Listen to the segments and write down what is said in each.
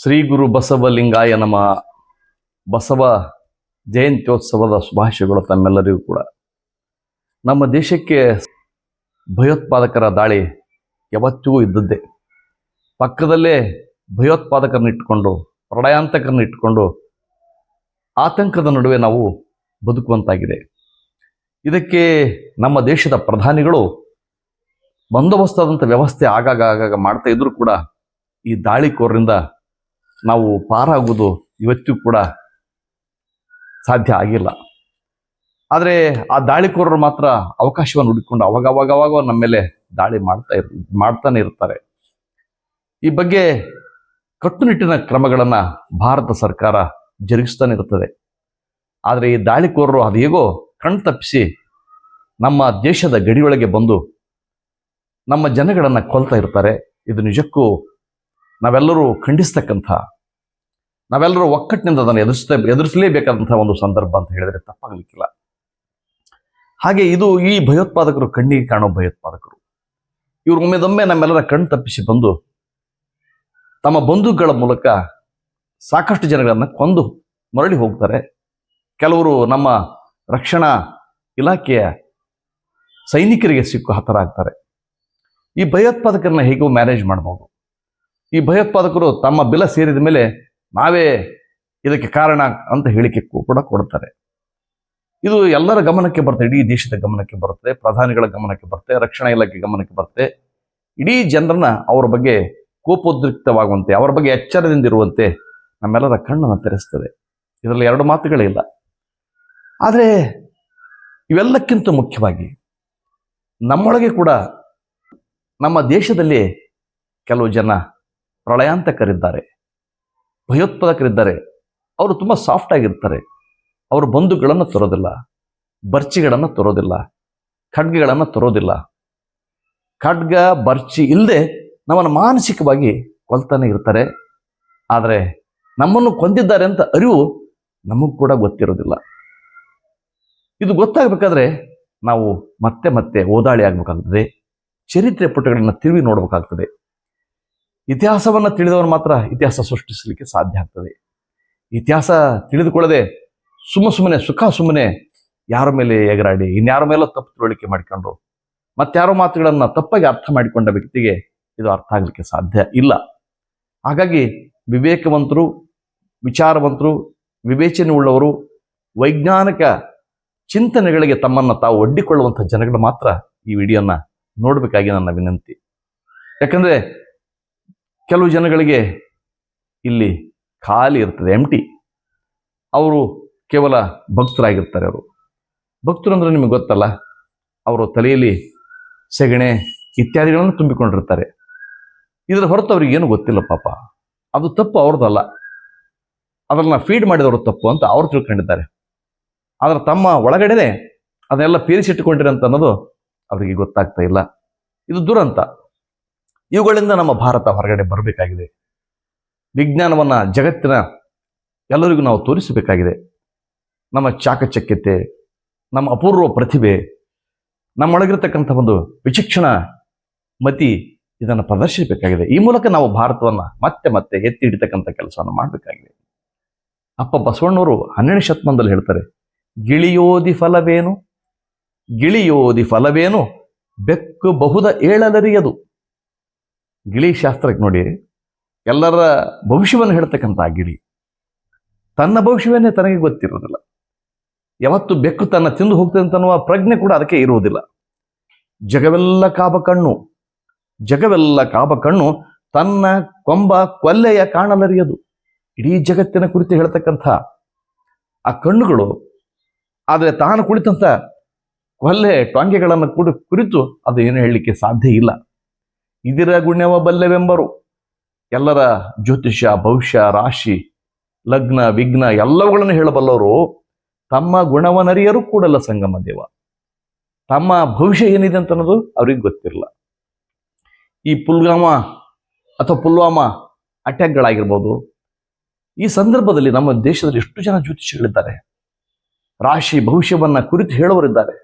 ಶ್ರೀ ಗುರು ಬಸವಲಿಂಗಾಯ ನಮಃ. ಬಸವ ಜಯಂತ್ಯೋತ್ಸವದ ಶುಭಾಶಯಗಳು ತಮ್ಮೆಲ್ಲರಿಗೂ ಕೂಡ. ನಮ್ಮ ದೇಶಕ್ಕೆ ಭಯೋತ್ಪಾದಕರ ದಾಳಿ ಯಾವತ್ತಿಗೂ ಇದ್ದದ್ದೇ. ಪಕ್ಕದಲ್ಲೇ ಭಯೋತ್ಪಾದಕರನ್ನ ಇಟ್ಕೊಂಡು, ಪ್ರಳಯಾಂತಕರನ್ನ ಇಟ್ಕೊಂಡು ಆತಂಕದ ನಡುವೆ ನಾವು ಬದುಕುವಂತಾಗಿದೆ. ಇದಕ್ಕೆ ನಮ್ಮ ದೇಶದ ಪ್ರಧಾನಿಗಳು ಬಂದೋಬಸ್ತಾದಂಥ ವ್ಯವಸ್ಥೆ ಆಗಾಗ ಮಾಡ್ತಾ ಇದ್ರೂ ಕೂಡ ಈ ದಾಳಿಕೋರರಿಂದ ನಾವು ಪಾರಾಗುವುದು ಇವತ್ತಿಗೂ ಕೂಡ ಸಾಧ್ಯ ಆಗಿಲ್ಲ. ಆದರೆ ಆ ದಾಳಿಕೋರರು ಮಾತ್ರ ಅವಕಾಶವನ್ನು ಹುಡುಕಿಕೊಂಡು ಅವಾಗ ನಮ್ಮ ಮೇಲೆ ದಾಳಿ ಮಾಡ್ತಾನೆ ಇರ್ತಾರೆ. ಈ ಬಗ್ಗೆ ಕಟ್ಟುನಿಟ್ಟಿನ ಕ್ರಮಗಳನ್ನು ಭಾರತ ಸರ್ಕಾರ ಜರುಗಿಸ್ತಾನೆ ಇರ್ತದೆ. ಆದರೆ ಈ ದಾಳಿಕೋರರು ಅದು ಹೇಗೋ ಕಣ್ತಪ್ಪಿಸಿ ನಮ್ಮ ದೇಶದ ಗಡಿಯೊಳಗೆ ಬಂದು ನಮ್ಮ ಜನಗಳನ್ನು ಕೊಲ್ತಾ ಇರ್ತಾರೆ. ಇದು ನಿಜಕ್ಕೂ ನಾವೆಲ್ಲರೂ ಖಂಡಿಸ್ತಕ್ಕಂಥ, ನಾವೆಲ್ಲರೂ ಒಕ್ಕಟ್ಟಿನಿಂದ ಅದನ್ನು ಎದುರಿಸಲೇಬೇಕಾದಂಥ ಒಂದು ಸಂದರ್ಭ ಅಂತ ಹೇಳಿದರೆ ತಪ್ಪಾಗಲಿಕ್ಕಿಲ್ಲ. ಹಾಗೆ ಈ ಭಯೋತ್ಪಾದಕರು ಕಣ್ಣಿಗೆ ಕಾಣೋ ಭಯೋತ್ಪಾದಕರು. ಇವರು ಒಮ್ಮೆದೊಮ್ಮೆ ನಮ್ಮೆಲ್ಲರ ಕಣ್ಣು ತಪ್ಪಿಸಿ ಬಂದು ತಮ್ಮ ಬಂದೂಕುಗಳ ಮೂಲಕ ಸಾಕಷ್ಟು ಜನಗಳನ್ನು ಕೊಂದು ಮರಳಿ ಹೋಗ್ತಾರೆ. ಕೆಲವರು ನಮ್ಮ ರಕ್ಷಣಾ ಇಲಾಖೆಯ ಸೈನಿಕರಿಗೆ ಸಿಕ್ಕು ಹತರಾಗ್ತಾರೆ. ಈ ಭಯೋತ್ಪಾದಕರನ್ನ ಹೇಗೋ ಮ್ಯಾನೇಜ್ ಮಾಡ್ಬೋದು. ಈ ಭಯೋತ್ಪಾದಕರು ತಮ್ಮ ಬಿಲ ಸೇರಿದ ಮೇಲೆ ನಾವೇ ಇದಕ್ಕೆ ಕಾರಣ ಅಂತ ಹೇಳಿಕೆ ಕೂಡ ಕೊಡ್ತಾರೆ. ಇದು ಎಲ್ಲರ ಗಮನಕ್ಕೆ ಬರುತ್ತೆ, ಇಡೀ ದೇಶದ ಗಮನಕ್ಕೆ ಬರುತ್ತೆ, ಪ್ರಧಾನಿಗಳ ಗಮನಕ್ಕೆ ಬರುತ್ತೆ, ರಕ್ಷಣಾ ಇಲಾಖೆ ಗಮನಕ್ಕೆ ಬರುತ್ತೆ. ಇಡೀ ಜನರನ್ನ ಅವರ ಬಗ್ಗೆ ಕೋಪೋದ್ರಿಕ್ತವಾಗುವಂತೆ, ಅವರ ಬಗ್ಗೆ ಎಚ್ಚರದಿಂದ ಇರುವಂತೆ ನಮ್ಮೆಲ್ಲರ ಕಣ್ಣನ್ನು ತೆರೆಸ್ತದೆ. ಇದರಲ್ಲಿ ಎರಡು ಮಾತುಗಳೇ ಇಲ್ಲ. ಆದರೆ ಇವೆಲ್ಲಕ್ಕಿಂತ ಮುಖ್ಯವಾಗಿ ನಮ್ಮೊಳಗೆ ಕೂಡ, ನಮ್ಮ ದೇಶದಲ್ಲಿ ಕೆಲವು ಜನ ಪ್ರಳಯಾಂತಕರಿದ್ದಾರೆ, ಭಯೋತ್ಪಾದಕರಿದ್ದಾರೆ. ಅವರು ತುಂಬ ಸಾಫ್ಟ್ ಆಗಿರ್ತಾರೆ. ಅವರು ಬಂದೂಕುಗಳನ್ನು ತರೋದಿಲ್ಲ, ಬರ್ಚಿಗಳನ್ನು ತರೋದಿಲ್ಲ, ಖಡ್ಗಗಳನ್ನು ತರೋದಿಲ್ಲ. ಖಡ್ಗ ಬರ್ಚಿ ಇಲ್ಲದೆ ನಮ್ಮನ್ನು ಮಾನಸಿಕವಾಗಿ ಕೊಲ್ತಾನೆ ಇರ್ತಾರೆ. ಆದರೆ ನಮ್ಮನ್ನು ಕೊಂದಿದ್ದಾರೆ ಅಂತ ಅರಿವು ನಮಗೂ ಕೂಡ ಗೊತ್ತಿರೋದಿಲ್ಲ. ಇದು ಗೊತ್ತಾಗಬೇಕಾದ್ರೆ ನಾವು ಮತ್ತೆ ಓದಾಳಿ ಆಗಬೇಕಾಗ್ತದೆ. ಚರಿತ್ರೆ ಪುಟಗಳನ್ನು ತಿರುವಿ ನೋಡಬೇಕಾಗ್ತದೆ. ಇತಿಹಾಸವನ್ನು ತಿಳಿದವರು ಮಾತ್ರ ಇತಿಹಾಸ ಸೃಷ್ಟಿಸಲಿಕ್ಕೆ ಸಾಧ್ಯ ಆಗ್ತದೆ. ಇತಿಹಾಸ ತಿಳಿದುಕೊಳ್ಳದೆ ಸುಮ್ಮನೆ ಸುಮ್ಮನೆ ಯಾರ ಮೇಲೆ ಎಗರಾಡಿ, ಇನ್ಯಾರ ಮೇಲೋ ತಪ್ಪು ತಿಳುವಳಿಕೆ ಮಾಡಿಕೊಂಡು ಮತ್ತಾರೋ ಮಾತುಗಳನ್ನು ತಪ್ಪಾಗಿ ಅರ್ಥ ಮಾಡಿಕೊಂಡ ವ್ಯಕ್ತಿಗೆ ಇದು ಅರ್ಥ ಆಗಲಿಕ್ಕೆ ಸಾಧ್ಯ ಇಲ್ಲ. ಹಾಗಾಗಿ ವಿವೇಕವಂತರು, ವಿಚಾರವಂತರು, ವಿವೇಚನೆ ಉಳ್ಳವರು, ವೈಜ್ಞಾನಿಕ ಚಿಂತನೆಗಳಿಗೆ ತಮ್ಮನ್ನು ತಾವು ಒಡ್ಡಿಕೊಳ್ಳುವಂಥ ಜನಗಳು ಮಾತ್ರ ಈ ವಿಡಿಯೋನ ನೋಡಬೇಕಾಗಿ ನನ್ನ ವಿನಂತಿ. ಯಾಕಂದರೆ ಕೆಲವು ಜನಗಳಿಗೆ ಇಲ್ಲಿ ಖಾಲಿ ಇರ್ತದೆ, ಎಂಟಿ. ಅವರು ಕೇವಲ ಭಕ್ತರಾಗಿರ್ತಾರೆ. ಅವರು ಭಕ್ತರು ಅಂದರೆ ನಿಮಗೆ ಗೊತ್ತಲ್ಲ, ಅವರು ತಲೆಯಲ್ಲಿ ಸೆಗಣೆ ಇತ್ಯಾದಿಗಳನ್ನು ತುಂಬಿಕೊಂಡಿರ್ತಾರೆ. ಇದರ ಹೊರತು ಅವ್ರಿಗೆ ಏನು ಗೊತ್ತಿಲ್ಲ ಪಾಪ. ಅದು ತಪ್ಪು ಅವ್ರದ್ದಲ್ಲ, ಅದನ್ನು ಫೀಡ್ ಮಾಡಿದವರು ತಪ್ಪು ಅಂತ ಅವ್ರು ತಿಳ್ಕೊಂಡಿದ್ದಾರೆ. ಆದರೆ ತಮ್ಮ ಒಳಗಡೆನೆ ಅದನ್ನೆಲ್ಲ ಪೀರಿಸಿಟ್ಟುಕೊಂಡಿರಂತ ಅನ್ನೋದು ಅವರಿಗೆ ಗೊತ್ತಾಗ್ತಾ ಇಲ್ಲ. ಇದು ದುರಂತ. ಇವುಗಳಿಂದ ನಮ್ಮ ಭಾರತ ಹೊರಗಡೆ ಬರಬೇಕಾಗಿದೆ. ವಿಜ್ಞಾನವನ್ನು ಜಗತ್ತಿನ ಎಲ್ಲರಿಗೂ ನಾವು ತೋರಿಸಬೇಕಾಗಿದೆ. ನಮ್ಮ ಚಾಕಚಕ್ಯತೆ, ನಮ್ಮ ಅಪೂರ್ವ ಪ್ರತಿಭೆ, ನಮ್ಮೊಳಗಿರ್ತಕ್ಕಂಥ ಒಂದು ವಿಚಕ್ಷಣ ಮತಿ, ಇದನ್ನು ಪ್ರದರ್ಶಿಸಬೇಕಾಗಿದೆ. ಈ ಮೂಲಕ ನಾವು ಭಾರತವನ್ನು ಮತ್ತೆ ಎತ್ತಿ ಹಿಡಿತಕ್ಕಂಥ ಕೆಲಸವನ್ನು ಮಾಡಬೇಕಾಗಿದೆ. ಅಪ್ಪ ಬಸವಣ್ಣವರು 12ನೇ ಶತಮಾನದಲ್ಲಿ ಹೇಳ್ತಾರೆ, ಗಿಳಿಯೋದಿ ಫಲವೇನು ಬೆಕ್ಕು ಬಹುದ ಏಳಲರಿಯದು. ಗಿಳಿ ಶಾಸ್ತ್ರಕ್ಕೆ ನೋಡಿ, ಎಲ್ಲರ ಭವಿಷ್ಯವನ್ನು ಹೇಳ್ತಕ್ಕಂಥ ಗಿಳಿ ತನ್ನ ಭವಿಷ್ಯವನ್ನೇ ತನಗೆ ಗೊತ್ತಿರೋದಿಲ್ಲ. ಯಾವತ್ತು ಬೆಕ್ಕು ತನ್ನ ತಿಂದು ಹೋಗ್ತದೆ ಅಂತನ್ನುವ ಪ್ರಜ್ಞೆ ಕೂಡ ಅದಕ್ಕೆ ಇರುವುದಿಲ್ಲ. ಜಗವೆಲ್ಲ ಕಾಬಕಣ್ಣು ತನ್ನ ಕೊಂಬ ಕೊಲ್ಲೆಯ ಕಾಣಲರಿಯದು. ಇಡೀ ಜಗತ್ತಿನ ಕುರಿತು ಹೇಳ್ತಕ್ಕಂಥ ಆ ಕಣ್ಣುಗಳು, ಆದರೆ ತಾನು ಕುಳಿತಂಥ ಕೊಲ್ಲೆ ಟಾಂಗೆಗಳನ್ನು ಕುರಿತು ಅದು ಏನು ಹೇಳಲಿಕ್ಕೆ ಸಾಧ್ಯ ಇಲ್ಲ. ಇದಿರ ಗುಣ್ಯವ ಬಲ್ಲೆವೆಂಬರು. ಎಲ್ಲರ ಜ್ಯೋತಿಷ್ಯ, ಭವಿಷ್ಯ, ರಾಶಿ, ಲಗ್ನ, ವಿಘ್ನ ಎಲ್ಲವುಗಳನ್ನು ಹೇಳಬಲ್ಲವರು ತಮ್ಮ ಗುಣವನರಿಯರು ಕೂಡಲ್ಲ ಸಂಗಮ ದೇವ. ತಮ್ಮ ಭವಿಷ್ಯ ಏನಿದೆ ಅಂತ ಅನ್ನೋದು ಅವ್ರಿಗೆ ಗೊತ್ತಿರಲ್ಲ. ಈ ಪುಲ್ವಾಮಾ ಅಟ್ಯಾಕ್ಗಳಾಗಿರ್ಬೋದು, ಈ ಸಂದರ್ಭದಲ್ಲಿ ನಮ್ಮ ದೇಶದಲ್ಲಿ ಎಷ್ಟು ಜನ ಜ್ಯೋತಿಷಿಗಳಿದ್ದಾರೆ, ರಾಶಿ ಭವಿಷ್ಯವನ್ನು ಕುರಿತು ಹೇಳುವರಿದ್ದಾರೆ,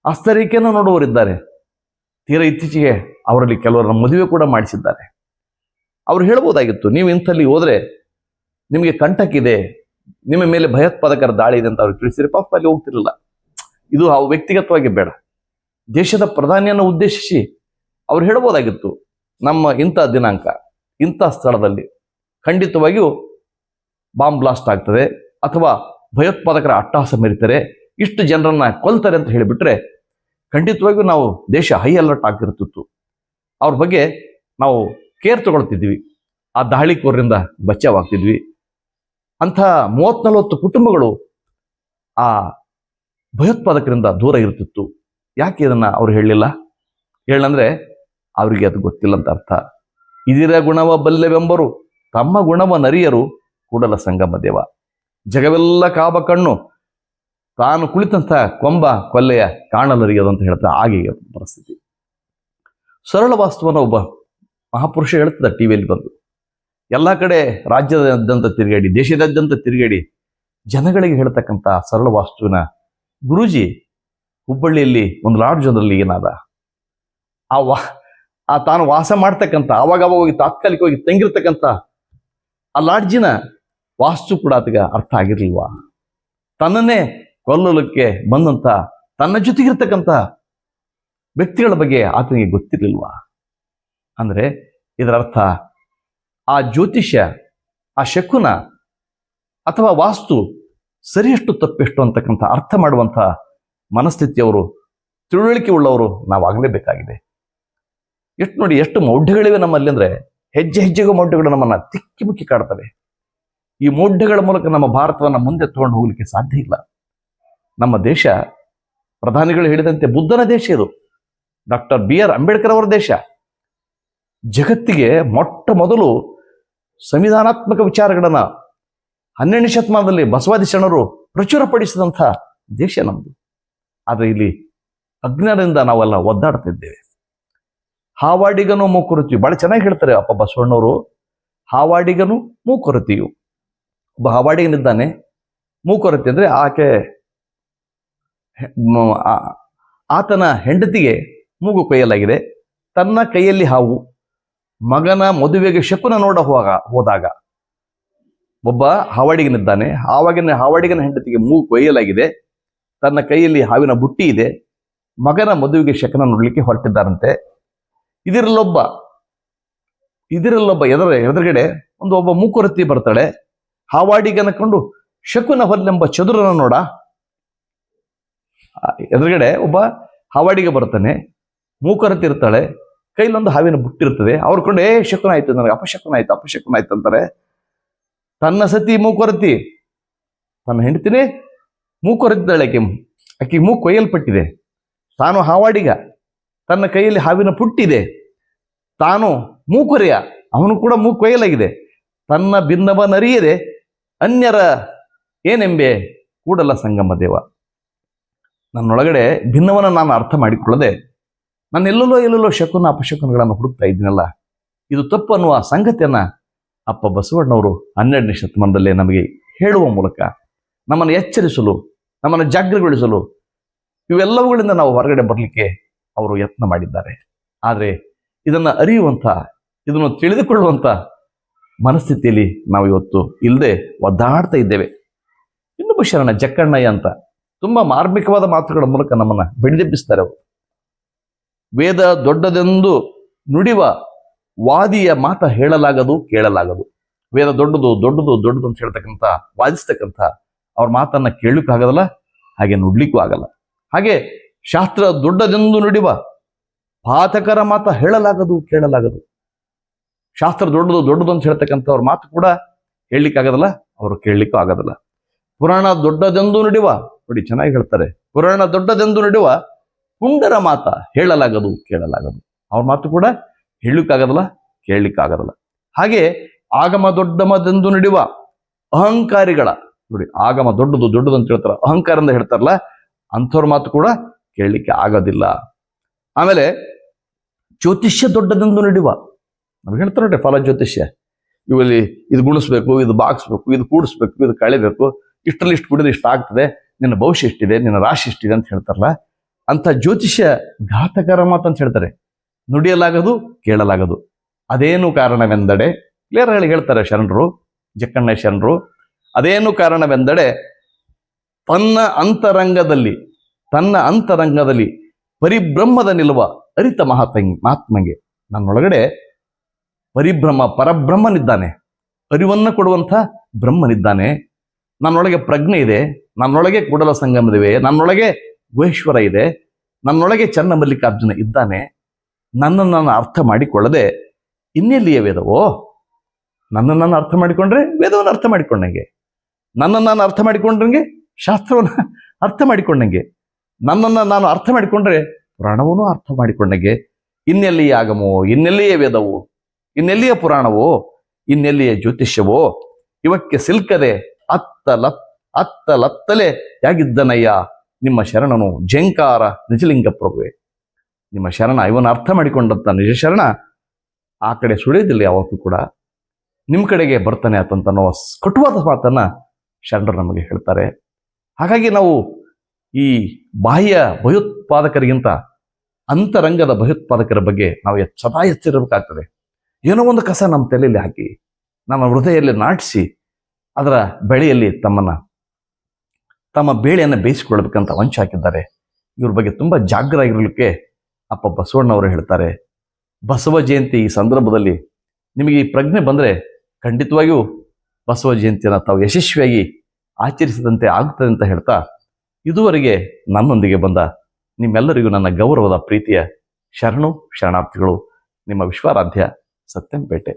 ಹಸ್ತರೇಖೆಯನ್ನು ನೋಡುವರಿದ್ದಾರೆ. ತೀರಾ ಇತ್ತೀಚೆಗೆ ಅವರಲ್ಲಿ ಕೆಲವರ ಮದುವೆ ಕೂಡ ಮಾಡಿಸಿದ್ದಾರೆ. ಅವ್ರು ಹೇಳ್ಬೋದಾಗಿತ್ತು, ನೀವು ಇಂಥಲ್ಲಿ ಹೋದ್ರೆ ನಿಮಗೆ ಕಂಟಕ್ಕಿದೆ, ನಿಮ್ಮ ಮೇಲೆ ಭಯೋತ್ಪಾದಕರ ದಾಳಿ ಇದೆ ಅಂತ ಅವ್ರು ತಿಳಿಸಿದ್ರೆ ಪಾಪ ಅಲ್ಲಿ ಹೋಗ್ತಿರಲಿಲ್ಲ. ಇದು ಆ ವ್ಯಕ್ತಿಗತವಾಗಿ ಬೇಡ. ದೇಶದ ಪ್ರಧಾನಿಯನ್ನು ಉದ್ದೇಶಿಸಿ ಅವ್ರು ಹೇಳ್ಬೋದಾಗಿತ್ತು, ನಮ್ಮ ಇಂಥ ದಿನಾಂಕ ಇಂಥ ಸ್ಥಳದಲ್ಲಿ ಖಂಡಿತವಾಗಿಯೂ ಬಾಂಬ್ ಬ್ಲಾಸ್ಟ್ ಆಗ್ತದೆ ಅಥವಾ ಭಯೋತ್ಪಾದಕರ ಅಟ್ಟಹಾಸ ಮೆರೀತಾರೆ, ಇಷ್ಟು ಜನರನ್ನ ಕೊಲ್ತಾರೆ ಅಂತ ಹೇಳಿಬಿಟ್ರೆ ಖಂಡಿತವಾಗಿಯೂ ನಾವು ದೇಶ ಹೈ ಅಲರ್ಟ್ ಆಗಿರ್ತಿತ್ತು. ಅವ್ರ ಬಗ್ಗೆ ನಾವು ಕೇರ್ ತಗೊಳ್ತಿದ್ವಿ, ಆ ದಾಳಿಕೋರರಿಂದ ಬಚಾವಾಗ್ತಿದ್ವಿ. ಅಂಥ 30-40 ಕುಟುಂಬಗಳು ಆ ಭಯೋತ್ಪಾದಕರಿಂದ ದೂರ ಇರ್ತಿತ್ತು. ಯಾಕೆ ಇದನ್ನ ಅವ್ರು ಹೇಳಲಿಲ್ಲ? ಹೇಳಂದ್ರೆ ಅವರಿಗೆ ಅದು ಗೊತ್ತಿಲ್ಲ ಅಂತ ಅರ್ಥ. ಇದಿರ ಗುಣವ ಬಲ್ಲೆವೆಂಬರು ತಮ್ಮ ಗುಣವ ನರಿಯರು ಕೂಡಲ ಸಂಗಮ ದೇವ. ಜಗವೆಲ್ಲ ಕಾಬ ಕಣ್ಣು ತಾನು ಕುಳಿತಂಥ ಕೊಂಬ ಕೊಲ್ಲೆಯ ಕಾಣಲರಿಯದು ಅಂತ ಹೇಳ್ತಾ ಹಾಗೆ ಪರಿಸ್ಥಿತಿ. ಸರಳ ವಾಸ್ತವನ ಒಬ್ಬ ಮಹಾಪುರುಷ ಹೇಳ್ತದ ಟಿವಿಯಲ್ಲಿ ಬಂದು, ಎಲ್ಲ ಕಡೆ ರಾಜ್ಯದಾದ್ಯಂತ ತಿರುಗಾಡಿ, ದೇಶದಾದ್ಯಂತ ತಿರುಗಾಡಿ ಜನಗಳಿಗೆ ಹೇಳ್ತಕ್ಕಂಥ ಸರಳ ವಾಸ್ತುವಿನ ಗುರೂಜಿ ಹುಬ್ಬಳ್ಳಿಯಲ್ಲಿ ಒಂದು ಲಾಡ್ಜ್ ಒಂದರಲ್ಲಿ ಏನಾದ ಆ ತಾನು ವಾಸ ಮಾಡ್ತಕ್ಕಂಥ ಆವಾಗ ಹೋಗಿ ತಾತ್ಕಾಲಿಕವಾಗಿ ತಂಗಿರ್ತಕ್ಕಂಥ ಆ ಲಾಡ್ಜಿನ ವಾಸ್ತು ಕೂಡ ಆತಗೆ ಅರ್ಥ ಆಗಿರ್ಲಿಲ್ವಾ? ತನ್ನನ್ನೇ ಕೊಲ್ಲಲಿಕ್ಕೆ ಬಂದಂತ ತನ್ನ ಜೊತೆಗಿರ್ತಕ್ಕಂಥ ವ್ಯಕ್ತಿಗಳ ಬಗ್ಗೆ ಆತನಿಗೆ ಗೊತ್ತಿರಲಿಲ್ವಾ? ಅಂದ್ರೆ ಇದರ ಅರ್ಥ ಆ ಜ್ಯೋತಿಷ್ಯ, ಆ ಶಕುನ ಅಥವಾ ವಾಸ್ತು ಸರಿಯಷ್ಟು ತಪ್ಪೆಷ್ಟು ಅಂತಕ್ಕಂಥ ಅರ್ಥ ಮಾಡುವಂಥ ಮನಸ್ಥಿತಿಯವರು, ತಿಳುವಳಿಕೆ ಉಳ್ಳವರು ನಾವಾಗಲೇಬೇಕಾಗಿದೆ. ಎಷ್ಟು ನೋಡಿ, ಎಷ್ಟು ಮೌಢ್ಯಗಳಿವೆ ನಮ್ಮಲ್ಲಿ ಅಂದ್ರೆ ಹೆಜ್ಜೆ ಹೆಜ್ಜೆಗೂ ಮೌಢ್ಯಗಳು ನಮ್ಮನ್ನ ತಿಕ್ಕಿ ಮುಕ್ಕಿ ಕಾಡ್ತವೆ. ಈ ಮೌಢ್ಯಗಳ ಮೂಲಕ ನಮ್ಮ ಭಾರತವನ್ನು ಮುಂದೆ ತಗೊಂಡು ಹೋಗ್ಲಿಕ್ಕೆ ಸಾಧ್ಯ ಇಲ್ಲ. ನಮ್ಮ ದೇಶ ಪ್ರಧಾನಿಗಳು ಹೇಳಿದಂತೆ ಬುದ್ಧನ ದೇಶ ಇದು, ಡಾಕ್ಟರ್ BR ಅಂಬೇಡ್ಕರ್ ಅವರ ದೇಶ. ಜಗತ್ತಿಗೆ ಮೊಟ್ಟ ಮೊದಲು ಸಂವಿಧಾನಾತ್ಮಕ ವಿಚಾರಗಳನ್ನ 12ನೇ ಶತಮಾನದಲ್ಲಿ ಬಸವಾದಿ ಶರಣರು ಪ್ರಚುರಪಡಿಸಿದಂಥ ದೇಶ ನಮ್ಮದು. ಆದರೆ ಇಲ್ಲಿ ಅಜ್ಞಾನದಿಂದ ನಾವೆಲ್ಲ ಒದ್ದಾಡ್ತಿದ್ದೇವೆ. ಹಾವಾಡಿಗನು ಮೂಕುರುತಿಯು, ಬಹಳ ಚೆನ್ನಾಗಿ ಹೇಳ್ತಾರೆ ಅಪ್ಪ ಬಸವಣ್ಣವರು. ಹಾವಾಡಿಗನು ಮೂಕುರುತಿಯು, ಒಬ್ಬ ಹಾವಾಡಿಗನಿದ್ದಾನೆ, ಮೂಕುರುತಿ ಅಂದ್ರೆ ಆತನ ಹೆಂಡತಿಗೆ ಮೂಗು ಕೊಯ್ಯಲಾಗಿದೆ, ತನ್ನ ಕೈಯಲ್ಲಿ ಹಾವು. ಮಗನ ಮದುವೆಗೆ ಶಕುನ ನೋಡ ಹೋದಾಗ ಒಬ್ಬ ಹಾವಾಡಿಗನಿದ್ದಾನೆ, ಹಾವಾಡಿಗನ ಹೆಂಡತಿಗೆ ಮೂಗು ಕೊಯ್ಯಲಾಗಿದೆ, ತನ್ನ ಕೈಯಲ್ಲಿ ಹಾವಿನ ಬುಟ್ಟಿ ಇದೆ, ಮಗನ ಮದುವೆಗೆ ಶಕುನ ನೋಡ್ಲಿಕ್ಕೆ ಹೊರಟಿದ್ದಾರಂತೆ. ಇದರಲ್ಲೊಬ್ಬ ಎದುರುಗಡೆ ಒಬ್ಬ ಮೂಕುರತಿ ಬರ್ತಾಳೆ. ಹಾವಾಡಿಗನ ಕಂಡು ಶಕುನ ಹೊಲ್ಲೆಂಬ ಚದುರನ ನೋಡ. ಎದುರುಗಡೆ ಒಬ್ಬ ಹಾವಾಡಿಗ ಬರ್ತಾನೆ, ಮೂಕರತಿ ಇರ್ತಾಳೆ, ಕೈಲೊಂದು ಹಾವಿನ ಬುಟ್ಟಿರ್ತದೆ. ಅವ್ರ ಕೊಂಡು ಶಕುನ ಆಯ್ತು, ನನಗೆ ಅಪಶಕುನ ಆಯ್ತು ಅಂತಾರೆ. ತನ್ನ ಸತಿ ಮೂಕರತಿ, ತನ್ನ ಹೆಂಡತಿನೇ ಮೂಕರತಿದ್ದಾಳೆ, ಆಕೆ ಮೂಗು ಕೊಯ್ಯಲ್ಪಟ್ಟಿದೆ. ತಾನು ಹಾವಾಡಿಗ, ತನ್ನ ಕೈಯಲ್ಲಿ ಹಾವಿನ ಪುಟ್ಟಿದೆ, ತಾನು ಮೂಕುರೆಯ, ಅವನು ಕೂಡ ಮೂಗು ಕೊಯ್ಯಲಾಗಿದೆ. ತನ್ನ ಭಿನ್ನವನರಿಯದೆ ಅನ್ಯರ ಏನೆಂಬೆ ಕೂಡಲ ಸಂಗಮ ದೇವ. ನನ್ನೊಳಗಡೆ ಭಿನ್ನವನ್ನ ನಾನು ಅರ್ಥ ಮಾಡಿಕೊಳ್ಳದೆ ನಾನು ಎಲ್ಲೆಲ್ಲೋ ಶಕುನ ಅಪಶಕುನಗಳನ್ನು ಹುಡುಕ್ತಾ ಇದ್ದೀನಲ್ಲ, ಇದು ತಪ್ಪು ಅನ್ನುವ ಸಂಗತಿಯನ್ನ ಅಪ್ಪ ಬಸವಣ್ಣವರು 12ನೇ ಶತಮಾನದಲ್ಲೇ ನಮಗೆ ಹೇಳುವ ಮೂಲಕ ನಮ್ಮನ್ನು ಎಚ್ಚರಿಸಲು, ನಮ್ಮನ್ನು ಜಾಗೃತಗೊಳಿಸಲು, ಇವೆಲ್ಲವುಗಳಿಂದ ನಾವು ಹೊರಗಡೆ ಬರಲಿಕ್ಕೆ ಅವರು ಯತ್ನ ಮಾಡಿದ್ದಾರೆ. ಆದರೆ ಇದನ್ನು ಅರಿಯುವಂಥ, ಇದನ್ನು ತಿಳಿದುಕೊಳ್ಳುವಂಥ ಮನಸ್ಥಿತಿಯಲ್ಲಿ ನಾವು ಇವತ್ತು ಇಲ್ಲದೆ ಒದ್ದಾಡ್ತಾ ಇದ್ದೇವೆ. ಇನ್ನೊಬ್ಬ ಶರಣ ಜಕ್ಕಣ್ಣಯ್ಯ ಅಂತ ತುಂಬಾ ಮಾರ್ಮಿಕವಾದ ಮಾತುಗಳ ಮೂಲಕ ನಮ್ಮನ್ನ ಬೆಳೆದೆಬ್ಬಿಸ್ತಾರೆ ಅವರು. ವೇದ ದೊಡ್ಡದೆಂದು ನುಡಿವ ವಾದಿಯ ಮಾತ ಹೇಳಲಾಗದು, ಕೇಳಲಾಗದು. ವೇದ ದೊಡ್ಡದು ಅಂತ ಹೇಳ್ತಕ್ಕಂಥ, ವಾದಿಸ್ತಕ್ಕಂಥ ಅವ್ರ ಮಾತನ್ನ ಕೇಳಲಿಕ್ಕಾಗಲ್ಲ, ಹಾಗೆ ನುಡ್ಲಿಕ್ಕೂ ಆಗಲ್ಲ. ಹಾಗೆ ಶಾಸ್ತ್ರ ದೊಡ್ಡದೆಂದು ನುಡಿವ ಪಾತಕರ ಮಾತ ಹೇಳಲಾಗದು, ಕೇಳಲಾಗದು. ಶಾಸ್ತ್ರ ದೊಡ್ಡದು ಅಂತ ಹೇಳ್ತಕ್ಕಂಥ ಅವ್ರ ಮಾತು ಕೂಡ ಹೇಳಲಿಕ್ಕಾಗದಲ್ಲ, ಅವರು ಕೇಳಲಿಕ್ಕೂ ಆಗೋದಿಲ್ಲ. ಪುರಾಣ ದೊಡ್ಡದೆಂದು ನುಡಿವ, ನೋಡಿ ಚೆನ್ನಾಗಿ ಹೇಳ್ತಾರೆ, ಪುರಾಣ ದೊಡ್ಡದೆಂದು ನುಡಿವ ಪುಂಡರ ಮಾತ ಹೇಳಲಾಗದು, ಕೇಳಲಾಗದು. ಅವ್ರ ಮಾತು ಕೂಡ ಹೇಳಲಿಕ್ಕಾಗದಲ್ಲ, ಕೇಳಲಿಕ್ಕಾಗದಲ್ಲ. ಹಾಗೆ ಆಗಮ ದೊಡ್ಡಮದೆಂದು ನುಡಿವ ಅಹಂಕಾರಿಗಳ, ನೋಡಿ ಆಗಮ ದೊಡ್ಡದು ಅಂತ ಹೇಳ್ತಾರ, ಅಹಂಕಾರದಿಂದ ಹೇಳ್ತಾರಲ್ಲ, ಅಂಥವ್ರ ಮಾತು ಕೂಡ ಕೇಳಲಿಕ್ಕೆ ಆಗೋದಿಲ್ಲ. ಆಮೇಲೆ ಜ್ಯೋತಿಷ್ಯ ದೊಡ್ಡದೆಂದು ನುಡಿವ, ನಾವು ಹೇಳ್ತಾರೆ ನೋಡಿ ಫಲ ಜ್ಯೋತಿಷ್ಯ, ಇವಲ್ಲಿ ಇದು ಗುಣಿಸ್ಬೇಕು, ಇದು ಬಾಗಿಸ್ಬೇಕು, ಇದು ಕೂಡಿಸ್ಬೇಕು, ಇದು ಕಳಿಬೇಕು, ಇಷ್ಟರಲ್ಲಿ ಇಷ್ಟು ಕುಡಿದ್ರೆ ಇಷ್ಟ ಆಗ್ತದೆ, ನಿನ್ನ ಭವಿಷ್ಯ ಇಷ್ಟಿದೆ, ನಿನ್ನ ರಾಶಿ ಇಷ್ಟಿದೆ ಅಂತ ಹೇಳ್ತಾರಲ್ಲ, ಅಂತ ಜ್ಯೋತಿಷ್ಯ ಘಾತಕರ ಮಾತಂತ ಹೇಳ್ತಾರೆ. ನುಡಿಯಲಾಗದು, ಕೇಳಲಾಗದು. ಅದೇನು ಕಾರಣವೆಂದಡೆ ಕ್ಲಿಯರ್ ಹೇಳ್ತಾರೆ ಶರಣರು, ಜಕ್ಕಣ್ಣ ಶರಣರು. ಅದೇನು ಕಾರಣವೆಂದಡೆ ತನ್ನ ಅಂತರಂಗದಲ್ಲಿ ಪರಿಬ್ರಹ್ಮದ ನಿಲ್ಲುವ ಅರಿತ ಮಹಾತ್ಮಗೆ. ನನ್ನೊಳಗಡೆ ಪರಬ್ರಹ್ಮನಿದ್ದಾನೆ, ಅರಿವನ್ನು ಕೊಡುವಂಥ ಬ್ರಹ್ಮನಿದ್ದಾನೆ. ನನ್ನೊಳಗೆ ಪ್ರಜ್ಞೆ ಇದೆ, ನನ್ನೊಳಗೆ ಕೂಡಲ ಸಂಗಮದಿವೆ, ನನ್ನೊಳಗೆ ಗುಹೇಶ್ವರ ಇದೆ, ನನ್ನೊಳಗೆ ಚನ್ನಮಲ್ಲಿಕಾರ್ಜುನ ಇದ್ದಾನೆ. ನನ್ನನ್ನು ನಾನು ಅರ್ಥ ಮಾಡಿಕೊಳ್ಳದೆ ಇನ್ನೆಲ್ಲಿಯೇ ವೇದವೋ? ನನ್ನನ್ನು ನಾನು ಅರ್ಥ ಮಾಡಿಕೊಂಡ್ರೆ ವೇದವನ್ನು ಅರ್ಥ ಮಾಡಿಕೊಂಡಂಗೆ, ನನ್ನನ್ನು ನಾನು ಅರ್ಥ ಮಾಡಿಕೊಂಡ್ರಂಗೆ ಶಾಸ್ತ್ರವನ್ನು ಅರ್ಥ ಮಾಡಿಕೊಂಡಂಗೆ, ನನ್ನನ್ನು ನಾನು ಅರ್ಥ ಮಾಡಿಕೊಂಡ್ರೆ ಪುರಾಣವನ್ನು ಅರ್ಥ ಮಾಡಿಕೊಂಡಂಗೆ. ಇನ್ನೆಲ್ಲಿಯೇ ಆಗಮೋ, ಇನ್ನೆಲ್ಲಿಯೇ ವೇದವೋ, ಇನ್ನೆಲ್ಲಿಯೇ ಪುರಾಣವೋ, ಇನ್ನೆಲ್ಲಿಯೇ ಜ್ಯೋತಿಷ್ಯವೋ, ಇವಕ್ಕೆ ಸಿಲ್ಕದೆ ಅತ್ತಲತ್ತಲೆ ಯಾಗಿದ್ದನಯ್ಯ ನಿಮ್ಮ ಶರಣನು ಜಂಕಾರ ನಿಜಲಿಂಗ ಪ್ರಭುವೆ. ನಿಮ್ಮ ಶರಣ ಇವನು ಅರ್ಥ ಮಾಡಿಕೊಂಡಂತ ನಿಜ ಶರಣ ಆ ಕಡೆ ಸುಳಿಯೋದಿಲ್ಲ ಯಾವತ್ತೂ ಕೂಡ, ನಿಮ್ಮ ಕಡೆಗೆ ಬರ್ತಾನೆ ಆತಂತ ಅನ್ನೋ ಕಟುವಾದ ಮಾತನ್ನ ಶರಣರು ನಮಗೆ ಹೇಳ್ತಾರೆ. ಹಾಗಾಗಿ ನಾವು ಈ ಬಾಹ್ಯ ಭಯೋತ್ಪಾದಕರಿಗಿಂತ ಅಂತರಂಗದ ಭಯೋತ್ಪಾದಕರ ಬಗ್ಗೆ ನಾವು ಸದಾ ಎಚ್ಚರಿರಬೇಕಾಗ್ತದೆ. ಏನೋ ಒಂದು ಕಸ ನಮ್ಮ ತಲೆಯಲ್ಲಿ ಹಾಕಿ, ನಮ್ಮ ಹೃದಯದಲ್ಲಿ ನಾಟಿಸಿ, ಅದರ ಬೆಳೆಯಲ್ಲಿ ತಮ್ಮ ಬೇಳೆಯನ್ನು ಬೇಯಿಸಿಕೊಳ್ಬೇಕಂತ ವಂಚ ಹಾಕಿದ್ದಾರೆ. ಇವ್ರ ಬಗ್ಗೆ ತುಂಬ ಜಾಗರಾಗಿರಲಿಕ್ಕೆ ಅಪ್ಪ ಬಸವಣ್ಣವರು ಹೇಳ್ತಾರೆ. ಬಸವ ಜಯಂತಿ ಈ ಸಂದರ್ಭದಲ್ಲಿ ನಿಮಗೆ ಈ ಪ್ರಜ್ಞೆ ಬಂದರೆ ಖಂಡಿತವಾಗಿಯೂ ಬಸವ ಜಯಂತಿಯನ್ನು ತಾವು ಯಶಸ್ವಿಯಾಗಿ ಆಚರಿಸಿದಂತೆ ಆಗುತ್ತದೆ ಅಂತ ಹೇಳ್ತಾ, ಇದುವರೆಗೆ ನನ್ನೊಂದಿಗೆ ಬಂದ ನಿಮ್ಮೆಲ್ಲರಿಗೂ ನನ್ನ ಗೌರವದ ಪ್ರೀತಿಯ ಶರಣಾರ್ಥಿಗಳು. ನಿಮ್ಮ ವಿಶ್ವಾರಾಧ್ಯ ಸತ್ಯಂಪೇಟೆ.